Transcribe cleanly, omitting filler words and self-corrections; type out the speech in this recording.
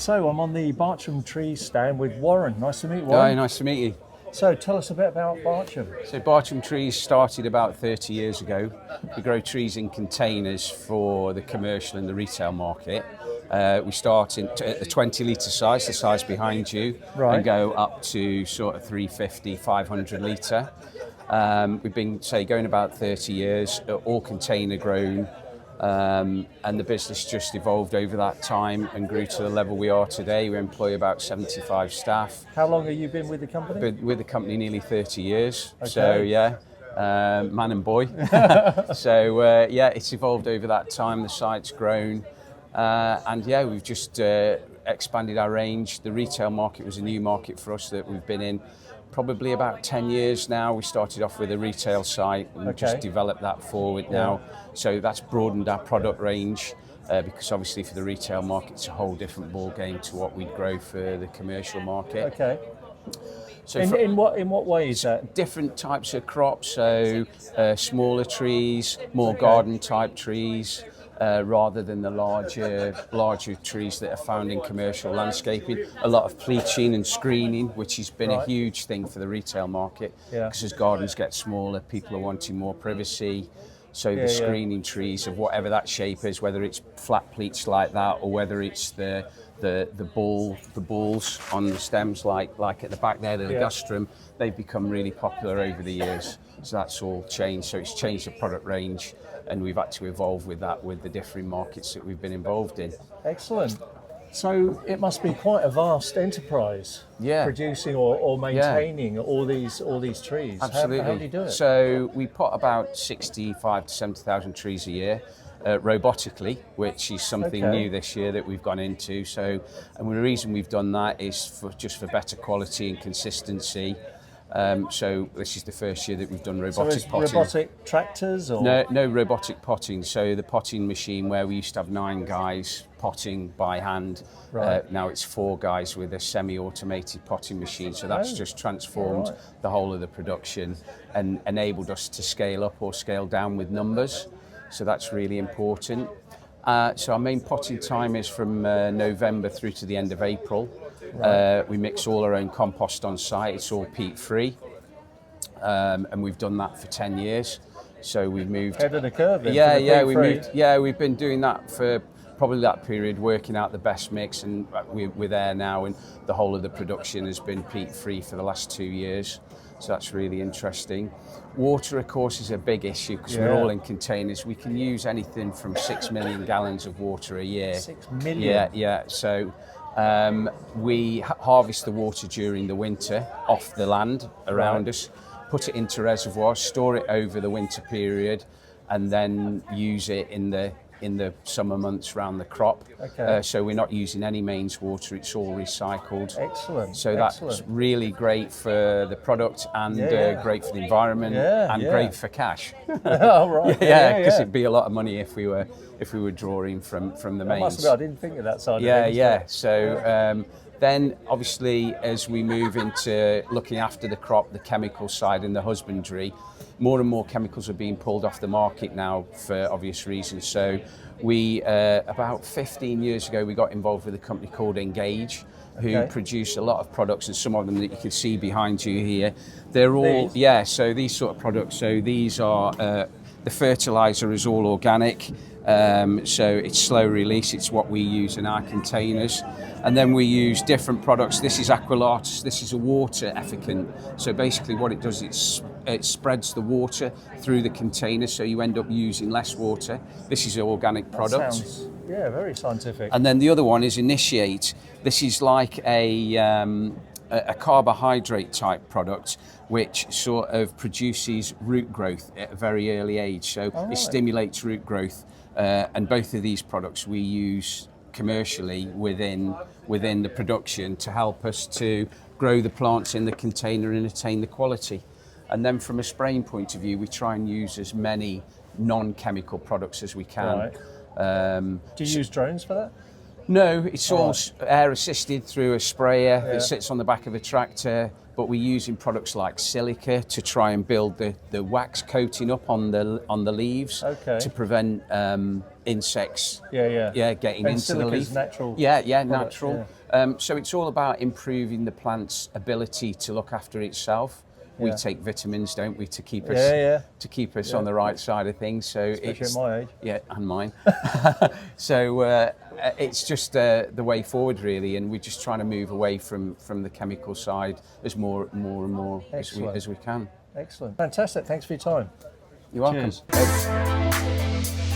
So I'm on the Barcham tree stand with Warren. Nice to meet Hi, Warren. nice to meet you. So tell us a bit about Barcham. So Barcham Trees started about 30 years ago. We grow trees in containers for the commercial and the retail market. We start at the 20 litre size, the size behind you, Right. and go up to sort of 350, 500 litre. We've been, going about 30 years, all container grown. And the business just evolved over that time and grew to the level we are today. We employ about 75 staff. How long have you been with the company? Been with the company nearly 30 years. Okay. So yeah, man and boy. So it's evolved over that time. The site's grown, and yeah, we've just expanded our range. The retail market was a new market for us that we've been in probably about 10 years now. We started off with a retail site and just developed that forward now. So that's broadened our product range because obviously for the retail market it's a whole different ball game to what we grow for the commercial market. Okay. So in what way is that? Different types of crops, so smaller trees, more garden type trees. Rather than the larger trees that are found in commercial landscaping. A lot of pleaching and screening, which has been a huge thing for the retail market, because as gardens get smaller, people are wanting more privacy. So the screening trees of whatever that shape is, whether it's flat pleats like that, or whether it's the balls on the stems like at the back there, the ligustrum, they've become really popular over the years. So that's all changed. So it's changed the product range, and we've had to evolve with that, with the different markets that we've been involved in. Excellent. So it must be quite a vast enterprise, producing or maintaining all these trees. Absolutely. How do you do it? So we put about 65 to 70,000 trees a year. Robotically, which is something new this year that we've gone into. So, and the reason we've done that is for better quality and consistency. So this is the first year that we've done robotic potting. Robotic tractors or? No robotic potting. So the potting machine where we used to have 9 guys potting by hand, now it's 4 guys with a semi-automated potting machine. So that's just transformed the whole of the production and enabled us to scale up or scale down with numbers. So that's really important. So our main potting time is from November through to the end of April. We mix all our own compost on site. It's all peat-free, and we've done that for 10 years. So we've moved ahead of the curve. We've been doing that for probably that period, working out the best mix, and we're there now. And the whole of the production has been peat-free for the last 2 years. So that's really interesting. Water, of course, is a big issue because we're all in containers. We can use anything from 6 million gallons of water a year. 6 million? Yeah. So we harvest the water during the winter off the land around us, put it into reservoirs, store it over the winter period, and then use it in the summer months around the crop. So we're not using any mains water, it's all recycled. Excellent. So that's really great for the product and great for the environment and great for cash. Because it'd be a lot of money if we were drawing from the mains. I didn't think of that side of things. So then obviously as we move into looking after the crop, the chemical side and the husbandry, more and more chemicals are being pulled off the market now for obvious reasons. So we, about 15 years ago, we got involved with a company called Engage, who produce a lot of products, and some of them that you can see behind you here. They're all, so these sort of products. So these are, the fertilizer is all organic. So it's slow release, it's what we use in our containers. And then we use different products. This is Aqualatus, this is a water effluent. So basically what it does, it spreads the water through the container, so you end up using less water. This is an organic product. Sounds, very scientific. And then the other one is Initiate. This is like a carbohydrate type product, which sort of produces root growth at a very early age. So it stimulates root growth. And both of these products we use commercially within the production to help us to grow the plants in the container and attain the quality. And then from a spraying point of view, we try and use as many non-chemical products as we can. Do you use drones for that? No, it's all air assisted through a sprayer that sits on the back of a tractor, but we're using products like silica to try and build the wax coating up on the leaves to prevent insects getting and into the leaf. Natural. Natural. So it's all about improving the plant's ability to look after itself. We take vitamins, don't we, to keep us on the right side of things. So especially at my age. Yeah, and mine. So it's just the way forward, really, and we're just trying to move away from the chemical side as more and more as we can. Excellent, fantastic. Thanks for your time. You're welcome. Cheers.